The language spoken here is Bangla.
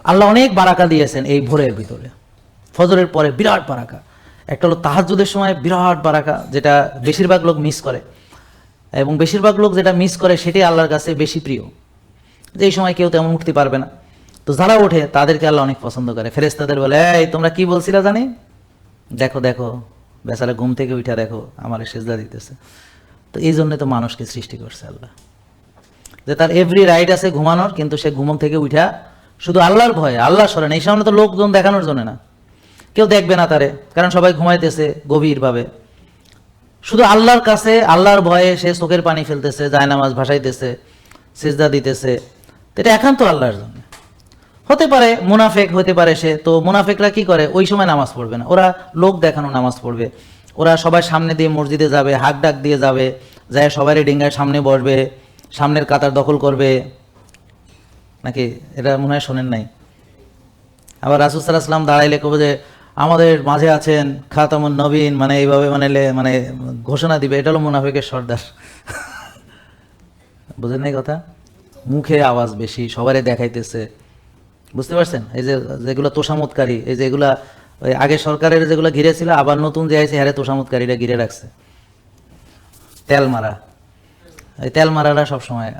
আল্লাহ অনেক বারাকা দিয়েছেন এই ভোরের ভিতরে, ফজরের পরে বিরাট বারাকা। একটা হলো তাহাজ্জুদের সময় বিরাট বারাকা, যেটা বেশিরভাগ লোক মিস করে, এবং বেশিরভাগ লোক যেটা মিস করে সেটাই আল্লাহর কাছে বেশি প্রিয়, যে এই সময় কেউ তেমন উঠতে পারবে না। তো যারা ওঠে তাদেরকে আল্লাহ অনেক পছন্দ করে। ফেরেশতাদের বলে, এই তোমরা কি বলছিলা জানি, দেখো দেখো বেচারা ঘুম থেকে উঠা দেখো আমার সেজদা দিতেছে। তো এই জন্য তো মানুষকে সৃষ্টি করছে আল্লাহ, যে তার এভরি রাইট আছে ঘুমানোর, কিন্তু সে ঘুমন থেকে উঠা শুধু আল্লাহর ভয়ে, আল্লাহ স্মরণে। এই সামনে তো লোকজন দেখানোর জন্য না, কেউ দেখবে না তারে, কারণ সবাই ঘুমাইতেছে গভীরভাবে। শুধু আল্লাহর কাছে, আল্লাহর ভয়ে সে চোখের পানি ফেলতেছে, জায়নামাজ ভাসাইতেছে, সিজদা দিতেছে। এটা একান্ত আল্লাহর জন্য। হতে পারে মুনাফেক হতে পারে সে, তো মুনাফেকরা কি করে, ওই সময় নামাজ পড়বে না, ওরা লোক দেখানো নামাজ পড়বে। ওরা সবাই সামনে দিয়ে মসজিদে যাবে, হাক ডাক দিয়ে যাবে, যায় সবারই ডিঙ্গার সামনে বসবে, সামনের কাতার দখল করবে। নাকি এটা মনে হয় শোনেন নাই? আবার রাসূল সাল্লাল্লাহু আলাইহি ওয়াসাল্লাম দাঁড়াইলে কবে যে আমাদের মাঝে আছেন খাতামুন নবীন, মানে এইভাবে মানে ঘোষণা দিবে, এটা হলো মুনাফিকের সর্দার। বুঝেন নাই কথা? মুখে আওয়াজ বেশি, সবারই দেখাইতেছে, বুঝতে পারছেন? এই যে যেগুলো তোষামতকারী, এই যে এগুলা ওই আগে সরকারের যেগুলো ঘিরে ছিল, আবার নতুন যে আছে হারে তোষামতকারীরা ঘিরে রাখছে, তেল মারা, এই তেল মারারা সবসময়